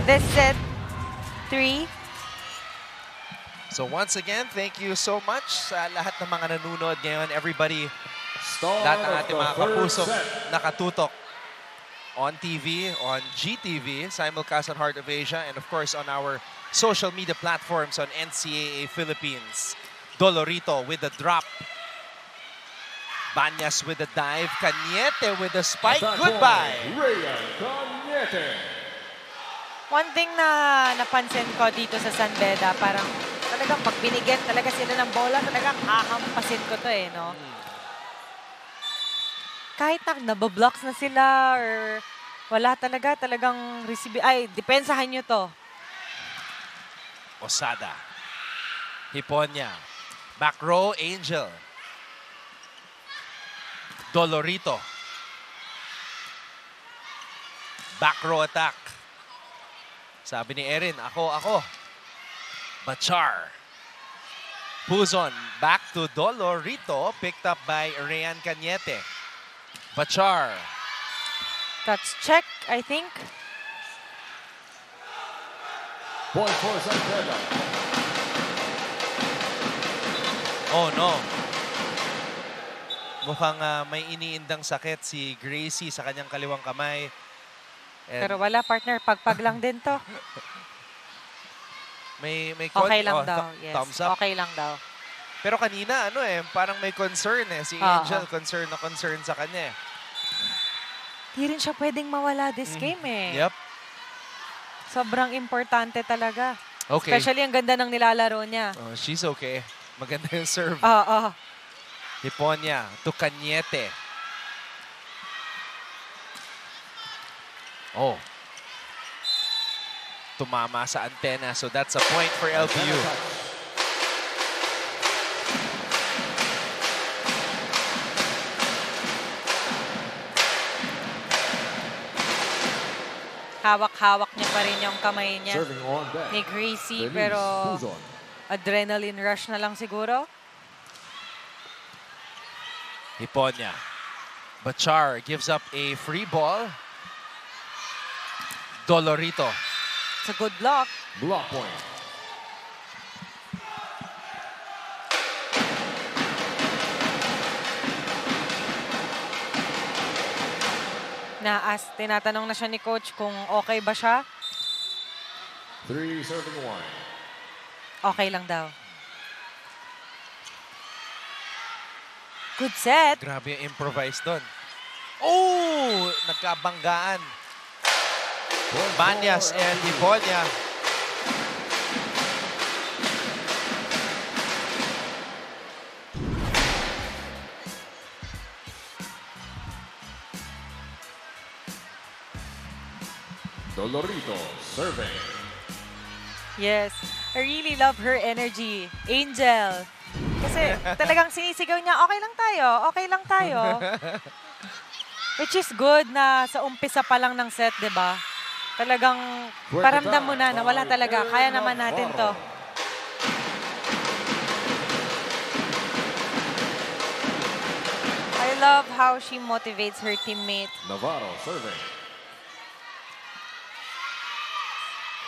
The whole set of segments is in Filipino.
This set 3. So once again, thank you so much sa lahat ng mga nanonood ngayon. Everybody, lahat ng ating mga kapusok nakatutok on TV, on GTV, simulcast on Heart of Asia, and of course on our social media platforms on NCAA Philippines. Dolorito with the drop. Banyas with the dive. Cañete with the spike. Goodbye. Rhean Cañete. One thing na napansin ko dito sa San Beda, parang talagang pag binigyan talaga sila ng bola, talagang hahampasin ko to eh, no? Kahit na nabablocks na sila or wala talaga, talagang receive. Ay, depensahan nyo to. Osada. Hiponya. Back row, Angel. Dolorito. Back row attack. Sabi ni Erin, ako. Bachar. Puzon. Back to Dolorito. Picked up by Rhean Cañete. Bachar. That's check, I think. Point for San Beda. Oh no. Mukhang may iniindang sakit si Gracie sa kanyang kaliwang kamay. And Pero wala, partner. Pagpag lang din to. may Okay lang daw. Yes. thumbs up. Okay lang daw. Pero kanina, parang may concern eh. Si Angel, concern sa kanya eh. Di rin siya pwedeng mawala this game eh. Yep. Sobrang importante talaga. Okay. Especially ang ganda ng nilalaro niya. Oh, she's okay. Maganda yung serve. Oo. Hiponya to Cañete. Oh. Tumama sa antena. So that's a point for LPU. Hawak-hawak niya pa rin yung kamay niya Serving on deck. ni Gracie. Denise Pero Puzon. adrenaline rush na lang siguro. Hiponya. Bachar gives up a free ball. Dolorito. It's a good block. Block point. Tinatanong na siya ni coach kung okay ba siya. 3 serving 1. Okay lang daw. Good set. Grabe yung improvise doon. Oh! Nagkabanggaan. Banyas and Hiponya. Dolorito serving. Yes. I really love her energy. Angel. Kasi talagang sinisigaw niya, okay lang tayo, okay lang tayo. Which is good na sa umpisa pa lang ng set, di ba? Talagang paramdam mo na wala talaga. Kaya naman natin to. I love how she motivates her teammate. Navarro serving.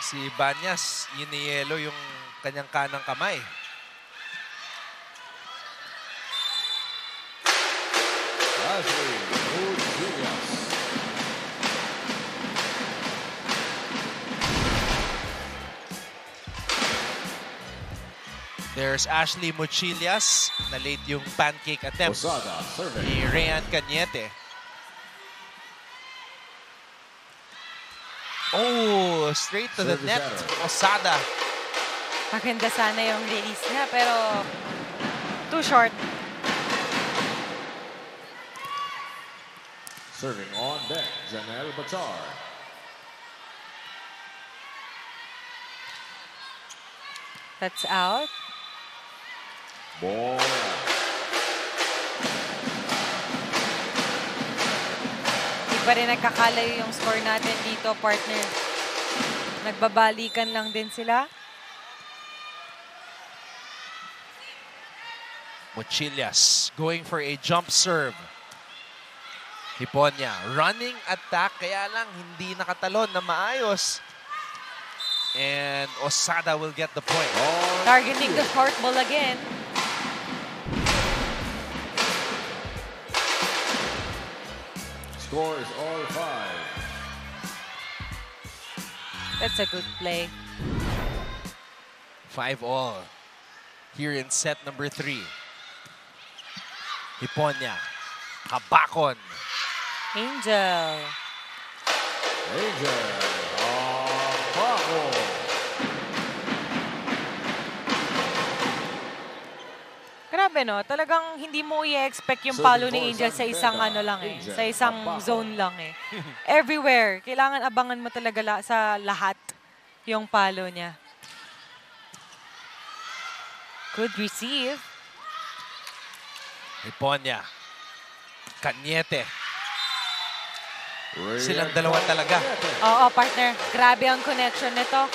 Si Banyas, yiniyelo yung kanyang kanang kamay. Ashley Rodriguez. There's Ashley Mochillas na late yung pancake attempt Osada serving. ni Rhean Cañete. Oh, straight to the Service net. error. Osada. Maganda sana yung release niya, pero too short. Serving on deck, Janelle Bachar. That's out. Ball. Di pa rin nagkakalayo yung score natin dito, partner. Nagbabalikan lang din sila. Mochillas going for a jump serve. Hiponya running attack, kaya lang hindi nakatalon na maayos. And Osada will get the point. Targeting the short ball again. Score is all 5. That's a good play. 5-all here in set number 3. Hiponya, Kabakon. Angel. Angel. Bajo. Grabe no, talagang hindi mo i-expect yung palo ni Angel sa isang ano lang eh, sa isang zone lang eh. Everywhere, kailangan abangan mo talaga sa lahat yung palo niya. Good receive. Hiponya, Cañete. Silang dalawa talaga. Oo, partner. Grabe ang connection nito.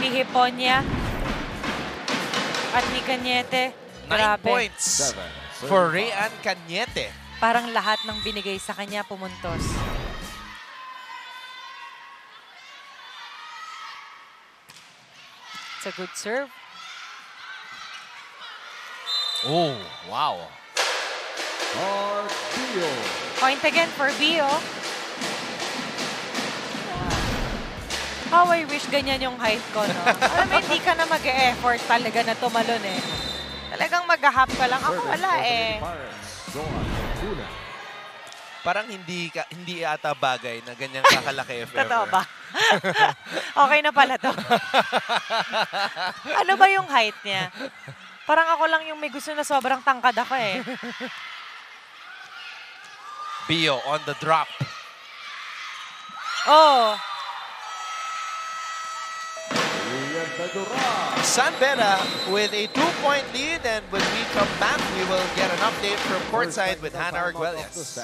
Ni Hiponya at ni Cañete. 9 Grabe. points for Rayan Cañete. Parang lahat ng binigay sa kanya pumuntos. It's a good serve. Oh, wow. Bio. Point again for Bio. How I wish ganyan yung height ko, no? Alam mo, hindi ka na mag-e-effort talaga na tumalon eh. Talagang mag-hop ka lang. Ako wala eh. Parang hindi ata bagay na ganyan kakalaki if ever. Totoo ba? Okay na pala to. Ano ba yung height niya? Parang ako lang yung may gusto na sobrang tangkad ako eh. Bio on the drop. Oh. San Beda with a 2-point lead, and when we come back, we will get an update from courtside with Hannah Arguelles.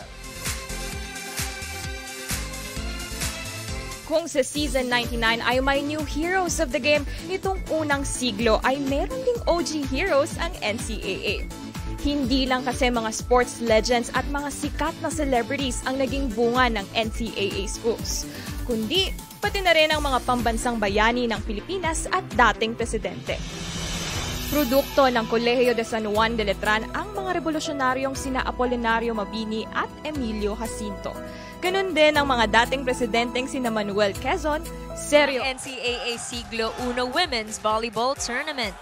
Kung sa Season 99 ay may new heroes of the game, nitong unang siglo ay meron ding OG heroes ang NCAA. Hindi lang kasi mga sports legends at mga sikat na celebrities ang naging bunga ng NCAA schools, kundi pati na rin ang mga pambansang bayani ng Pilipinas at dating presidente. Produkto ng Kolehiyo de San Juan de Letran ang mga revolusyonaryong sina Apolinario Mabini at Emilio Jacinto. Ganun din ang mga dating presidenteng sina Manuel Quezon, Sergio NCAA Siglo Uno Women's Volleyball Tournament.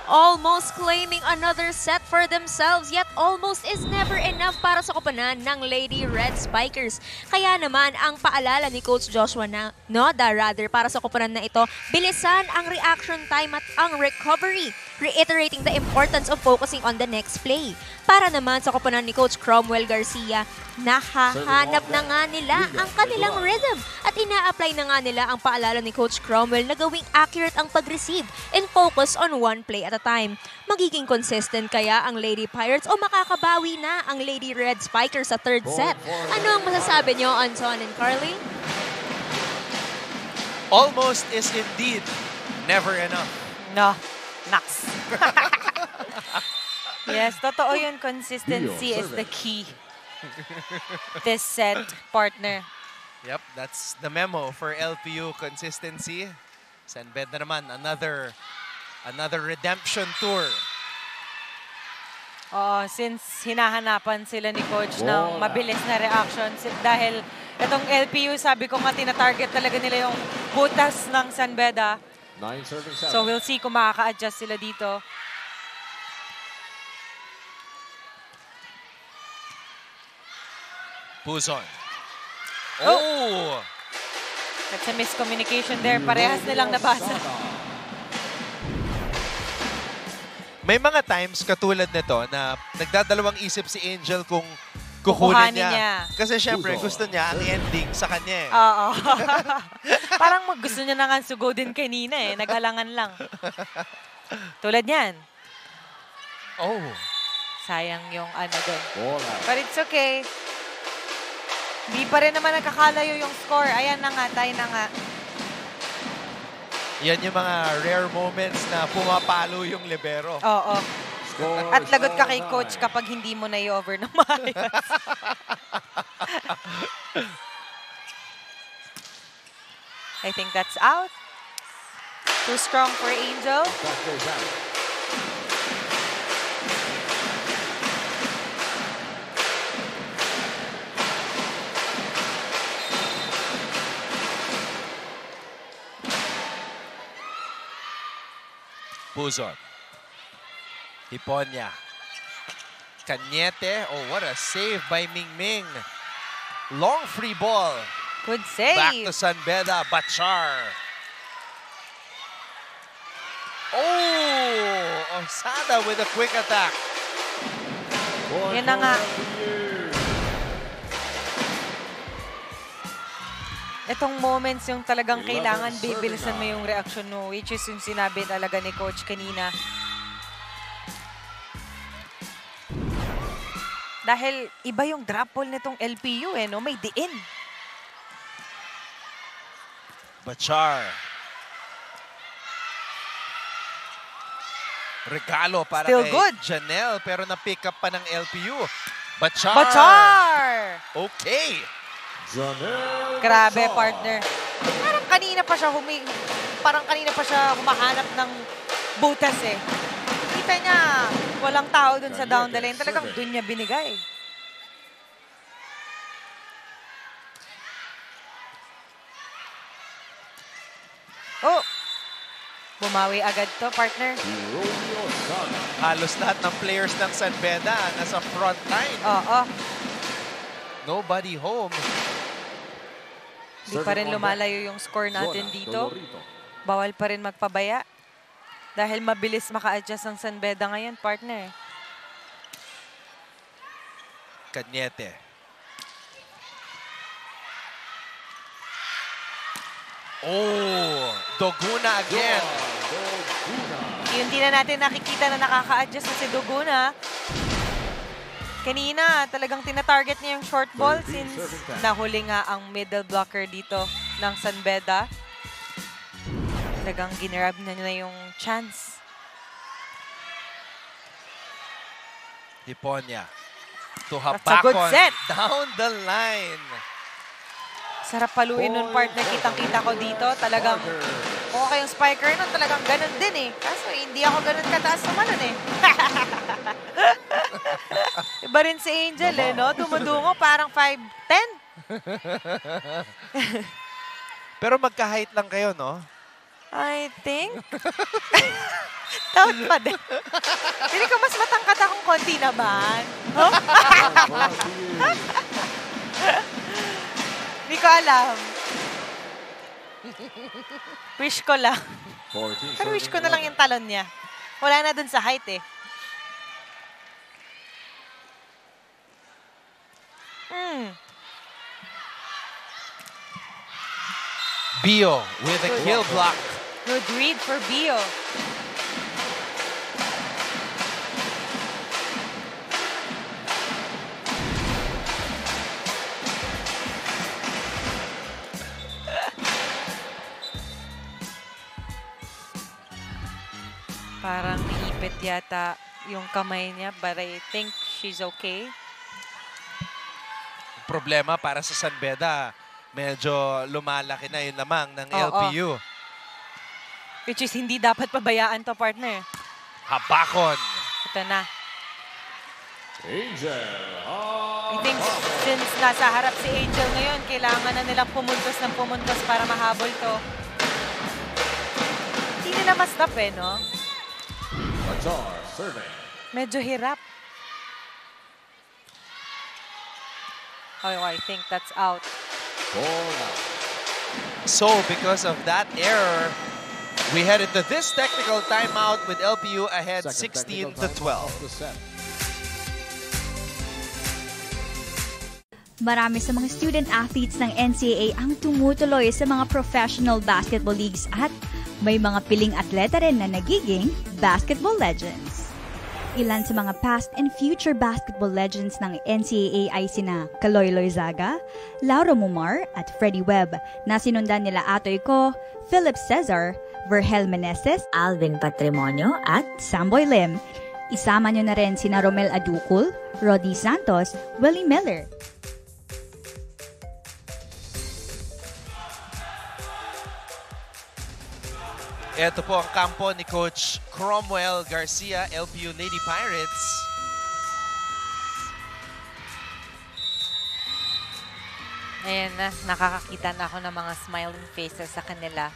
Almost claiming another set for themselves, yet almost is never enough para sa koponan ng Lady Red Spikers. Kaya naman ang paalala ni Coach Joshua Noda para sa koponan na ito, bilisan ang reaction time at ang recovery, reiterating the importance of focusing on the next play. Para naman sa koponan ni Coach Cromwell Garcia, nahahanap na nga nila ang kanilang rhythm at ina-apply na nga nila ang paalala ni Coach Cromwell na gawing accurate ang pag-receive and focus on one play at a time. Magiging consistent kaya ang Lady Pirates o makakabawi na ang Lady Red Spikers sa third set? Ano ang masasabi nyo, Anton and Carly? Almost is indeed never enough. No. Naks. Yes, totoo yun. Consistency is the key. This set, partner. Yep, that's the memo for LPU consistency. San Beda naman, another redemption tour. Since hinahanapan sila ni Coach ng mabilis na reaction dahil itong LPU, sabi ko nga, tina-target talaga nila yung butas ng San Beda. So we'll see kung makaka-adjust sila dito. Puzon. Oh! That's a miscommunication there. Parehas nilang nabasa. May mga times katulad nito na nagdadalawang isip si Angel kung kukunin niya. Kasi syempre gusto niya ang ending sa kanya eh. Oo. Parang gusto niya na nga sugodin kanina eh. Naghalangan lang. Tulad niyan. Oh. Sayang yung ano doon. But it's okay. Di pa rin naman nagkakalayo yung score. Ayan na nga, tayo na nga. Yan yung mga rare moments na pumapalo yung libero. Oo. At lagot ka kay Coach kapag hindi mo na i-over ng maayos. I think that's out. Too strong for Angel. Attack goes out. Buzon. Hiponya. Cañete. Oh, what a save by Mingming. Long free ball. Good save. Back to San Beda. Bachar. Oh! Osada with a quick attack. Yan na nga. Itong moments yung talagang kailangan bibilisan mo yung reaction mo, which is yung sinabi talaga ni Coach kanina. Dahil iba yung drop ball nitong LPU no? May diin. Bachar. Regalo para Still kay good. Janelle, pero na-pick up pa ng LPU. Bachar! Bachar! Okay. Janelle Grabe, Bachar. partner. Parang kanina pa siya humahanap ng butas eh. Kita niya, walang tao dun sa down the lane. Talagang dun niya binigay. Oh! Bumawi agad to, partner. Romeo Sana. Halos lahat ng players ng San Beda nasa front line. Oo. Nobody home. Di pa rin lumalayo yung score natin Zona, dito. Dolorito. Bawal pa rin magpabaya. Dahil mabilis maka-adjust ang San Beda ngayon, partner. Cañete. Oh! Doguna again. Doguna. Yun din na natin nakikita na nakaka-adjust na si Duguna. Kanina, talagang tina-target niya yung short ball since nahuli nga ang middle blocker dito ng San Beda. Talagang ginrab na niya yung chance. Hiponya. To That's a good Habakon. set. Down the line. Sarap paluin nun, partner. Kitang-kita ko dito. Talagang okay yung spiker nun. Talagang ganun din eh. Kaso hindi ako ganun kataas naman nun eh. Iba rin si Angel eh, no? Dumudungo parang 5'10". Pero magka-height lang kayo, no? I think. Doubt pa din. Hindi ko mas matangkad akong konti naman. Huh? Hindi ko alam. Wish ko lang. Pero wish ko na lang yung talon niya. Wala na dun sa height eh. Bio with a kill block. Good read for Bio. Parang naipit yata yung kamay niya, but I think she's okay. Problema para sa San Beda, medyo lumalaki na yun lamang ng Oo. LPU. Which is hindi dapat pabayaan to, partner. Habakon. Ito na. Angel. I think since nasa harap si Angel ngayon, kailangan na nilang pumuntos ng pumuntos para mahabol to. Hindi nila ma-stop eh, no? Bachar serving. Medyo hirap. Oh, I think that's out. Ball out. So, because of that error, we head into this technical timeout with LPU ahead Second 16 to technical timeout 12. of the set. Marami sa mga student-athletes ng NCAA ang tumutuloy sa mga professional basketball leagues at may mga piling atleta rin na nagiging basketball legends. Ilan sa mga past and future basketball legends ng NCAA ay sina Kaloy Loizaga, Lauro Mumar at Freddie Webb na sinundan nila atoy ko, Philip Cesar, Vergel Meneses, Alvin Patrimonio at Samboy Lim. Isama nyo na rin sina Romel Aducul, Rodi Santos, Willie Miller. Ito po ang kampo ni Coach Cromwell Garcia, LPU Lady Pirates. Ayan na, nakakakita na ako ng mga smiling faces sa kanila.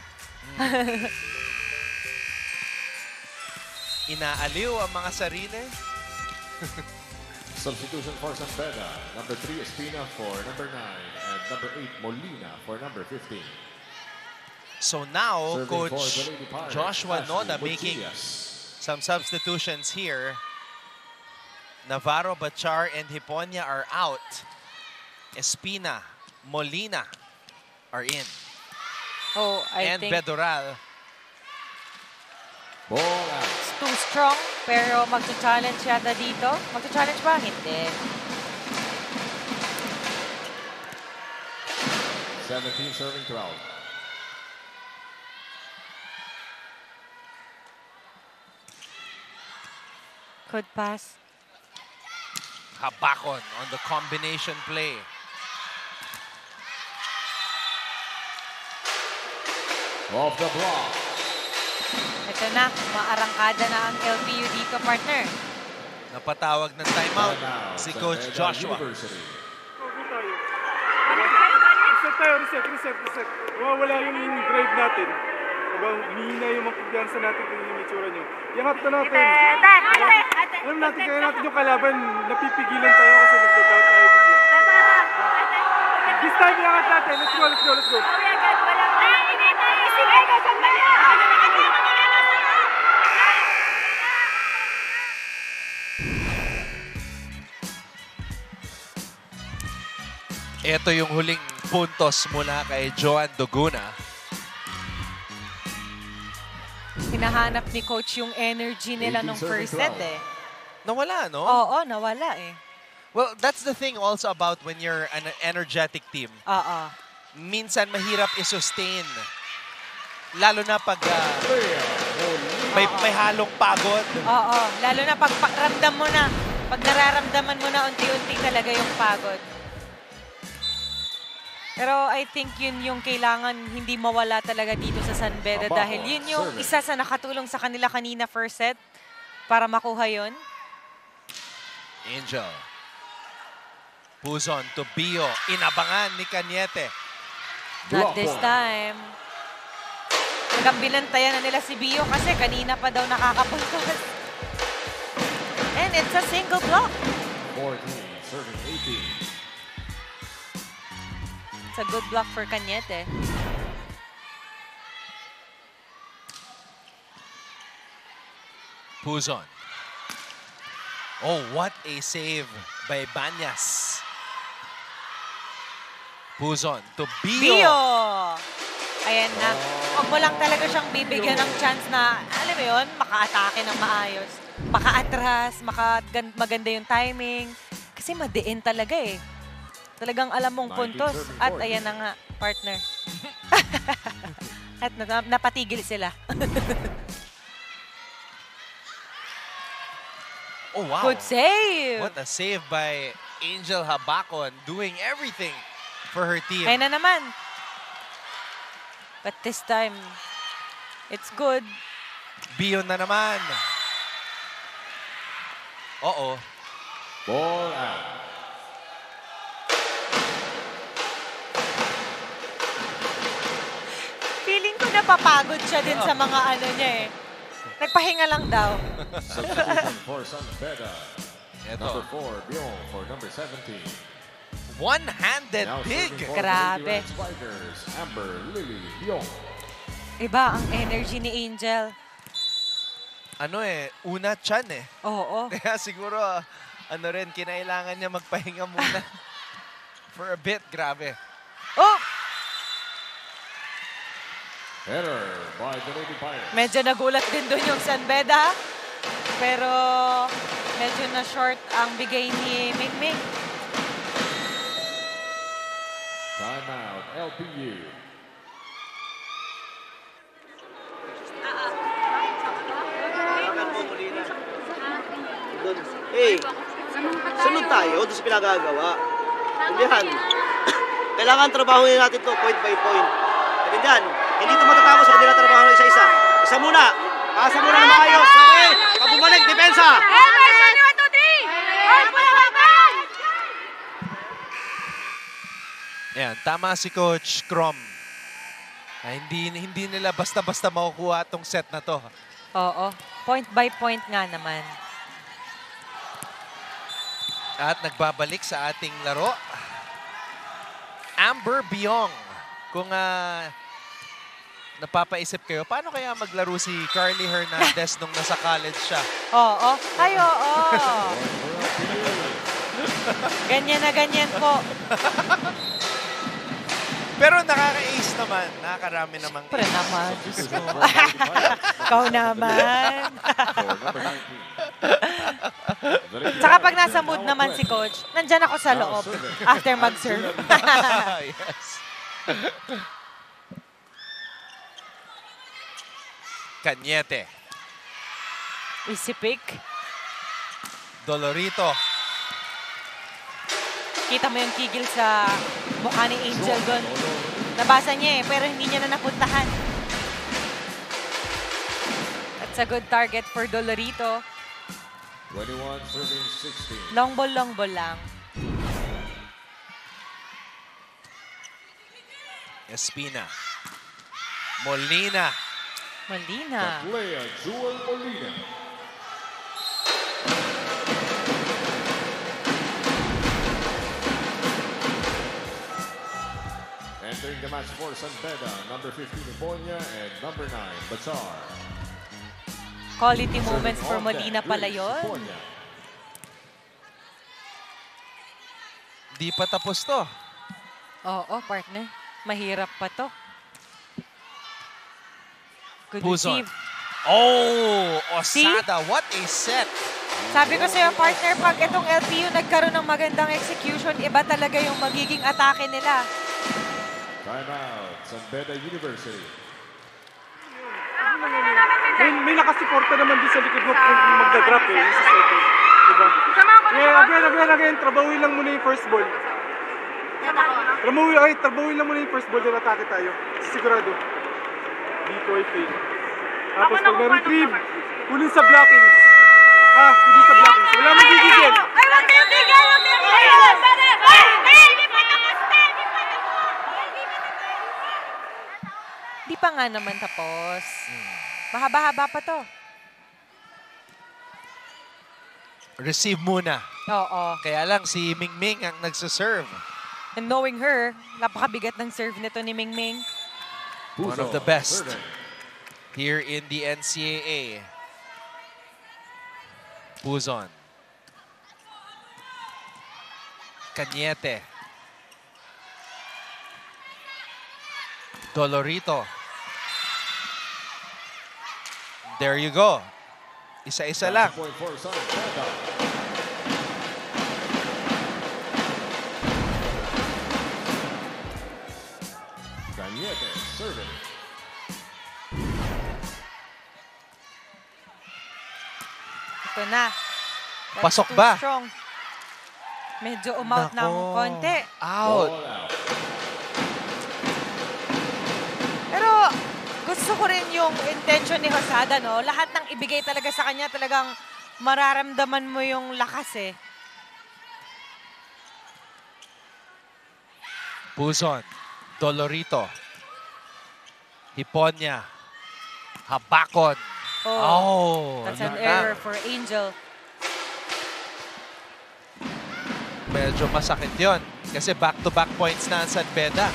Inaaliw ang mga sarili. Substitution for San Beda. Number 3, Espina for number 9. And number 8, Molina for number 15. So now, Serving Coach for the Lady Pirates, Joshua Ashley Nona making Mutias. some substitutions here. Navarro, Bachar, and Hiponia are out. Espina, Molina are in. Oh, I And think Bedoral. Ball out. it's too strong, pero magcha-challenge yata dito. Magcha-challenge ba? Hindi. 17 serving 12. Good pass. Habakon on the combination play. Off the block. Ito na, maarangkada na ang LPU dito, partner. Napatawag ng timeout Timeout, si San Coach Beda Joshua. University. Reset tayo, reset. Wala yung drive natin. Diba, humihina yung mga kumpiyansa natin kung yung itsura nyo. Iangat na natin. Alam natin, kaya natin yung kalaban, napipigilan tayo kasi nagda-doubt tayo bigla. This time, iangat natin. Let's go. Ito yung huling puntos mula kay Joan Duguna. Hinahanap ni Coach yung energy nila 18 nung first set serving eh. Nawala, no? Oo, nawala eh. Well, that's the thing also about when you're an energetic team. Oo. Minsan mahirap i-sustain. Lalo na pag may halong pagod. Oo, lalo na pag ramdam mo na, pag nararamdaman mo na unti-unti talaga yung pagod. Pero I think yun yung kailangan hindi mawala talaga dito sa San Beda dahil yun yung isa sa nakatulong sa kanila kanina first set para makuha yun. Angel. Puzon to Bio. Inabangan ni Cañete. Not this time. Hanggang binantayan na nila si Bio kasi kanina pa daw nakakapuntos. And it's a single block. 14 serving 18. It's a good block for Cañete. Puzon. Oh, what a save by Banyas. Puzon to Bio. Bio! Ayan na. Huwag mo lang talaga siyang bibigyan ng chance na, alam mo yun, maka-atake ng maayos. Maka-atras, maganda yung timing. Kasi madiin talaga eh. Talagang alam mong puntos. At ayan na nga, partner. At napatigil sila. Oh, wow. Good save! What a save by Angel Habakon, doing everything for her team. Ayan na naman. But this time, it's good. Bio na naman. Oo. Ball out. Feeling ko napapagod siya din sa mga ano niya eh. Nagpahinga lang daw. Substitution for San Beda. Ito. Number 4, Bion for number 17. One-handed Now dig. serving for Grabe. the Lady Reds Spikers, Amber Lily Bion. Iba ang energy ni Angel. Ano eh, una chan eh. Oo. Kaya siguro, ano rin, kinailangan niya magpahinga muna. For a bit, grabe. Oh! Header by the Lady Pirates. Medyo nagulat din doon yung San Beda. Pero medyo na short ang bigay ni Mingming. Timeout, LPU. Hey, sunod tayo doon sa pinagagawa. Tindihan. Kailangan trabahuin natin to point by point. Tindihan. Hindi ito matatapos kung hindi na trabaho ng isa-isa. Isang isa. Ayan, tama si Coach Crom. Hindi nila basta-basta makukuha itong set na to. Oo. Point by point nga naman. At nagbabalik sa ating laro, Amber Biong. Kung napapaisip kayo, paano kaya maglaro si Carly Hernandez nung nasa college siya? Oo. Ay, oo. Ganyan na ganyan po. Pero nakaka-ace naman. Nakakarami namang Siyempre naman. Diyos mo. Ikaw naman. Saka pag nasa mood naman si Coach, nandyan ako sa loob after mag-serve. Yes. Cañete. Easy pick. Dolorito. Kita mo yung kigil sa mukha ni Angel doon. Nabasa niya eh, pero hindi niya na napuntahan. That's a good target for Dolorito. 21 serving 16. Long ball lang. Espina. Molina. Molina. Lea Jewel Molina. Entering the match for San Beda, number 15 Iponya and number 9 Bachar. Quality moments for Molina pala yun. Di pa tapos to. Oo, partner. Mahirap pa to. Good Puzon. receive. Oh, Osada. What a set. Sabi ko sa'yo, partner, pag itong LPU nagkaroon ng magandang execution, iba talaga yung magiging atake nila. Timeout, San Beda University. May nakasuporta naman din sa likod mo kung magdadrop eh. Yung sa second. Diba? Yeah, again. Trabawi lang muna yung first ball. Trabawi lang muna yung first ball. Then atake tayo. Sigurado. Decoy fake. Tapos pag na-retrieve, kunin sa blockings. Kunin sa blockings. Wala magigigil. Di pa nga naman tapos. Mahaba-haba pa to. Receive muna. Oo. Kaya lang si Mingming ang nagsaserve. And knowing her, napakabigat ng serve nito ni Mingming. One of the best here in the NCAA. Puzon. Cañete. Dolorito. There you go. Isa-isa lang. Point for San Beda. Cañete serving. Ito na. That's Pasok too ba? strong. Medyo umout ng Nako. konti. Out. Ball out. Pero gusto ko rin yung intention ni Hosada, no? Lahat ng ibigay talaga sa kanya, talagang mararamdaman mo yung lakas eh. Puzon. Dolorito. Hiponya. Habakon. Oh. That's an yun error lang. for Angel. Medyo masakit yon kasi back-to-back points na ang San Beda.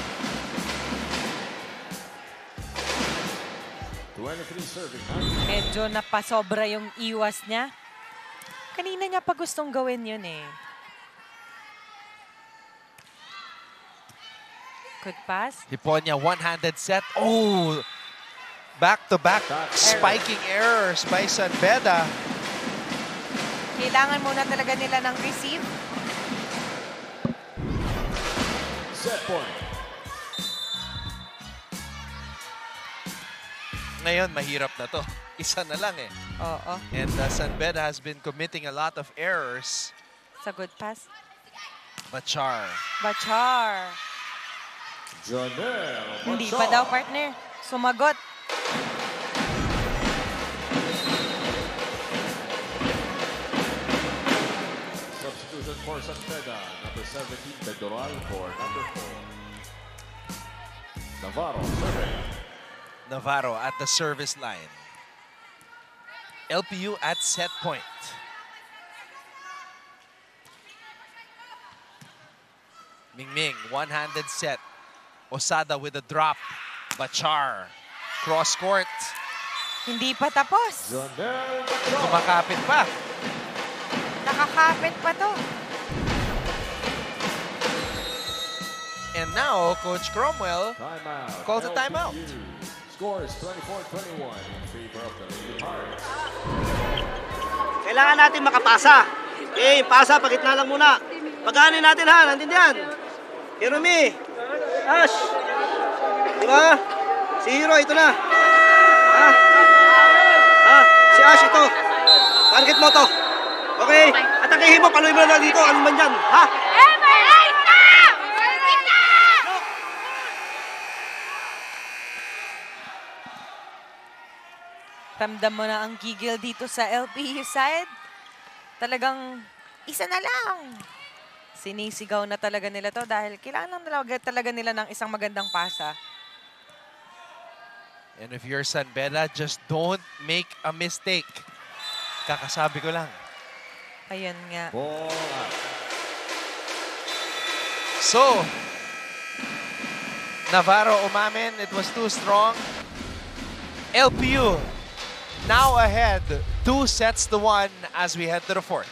23 serving. Medyo napasobra yung iwas niya. Kanina niya pa gustong gawin yun eh. Good pass. Hiponya, one-handed set. Oh! Back-to-back spiking errors by San Beda. Kailangan muna talaga nila ng receive. Set point. Ngayon, mahirap na to. Isa na lang eh. Oo. And San Beda has been committing a lot of errors. It's a good pass. Bachar. Bachar. Janelle Hindi Bachar. pa daw, partner. Sumagot. for San Beda, number 17, Pedoral for number 4. Navarro, serving. Navarro at the service line. LPU at set point. Mingming, one-handed set. Osada with a drop. Bachar, cross court. Hindi pa tapos. Kumakapit pa. Nakakapit pa to. And now, Coach Cromwell calls a timeout. Score is 24-21 in favor of the Lady Hearts. Kailangan natin makapasa. Okay, pasa, pagitna lang muna. Pagaanin natin ha, nandiyan. Jeremy, Ash. Di ba? Si Hero, ito na. Ha? Ha? Si Ash, ito. Target mo to. Okay? Atakihin mo, paluin mo na dito. Ano man yan? Ha? Ramdam mo na ang gigil dito sa LPU side. Talagang isa na lang. Sinisigaw na talaga nila to dahil kailangan talaga nila ng isang magandang pasa. And if you're San Beda, just don't make a mistake. Kakasabi ko lang. Ayun nga. So, Navarro umamin. It was too strong. LPU now ahead 2-1 as we head to the fourth.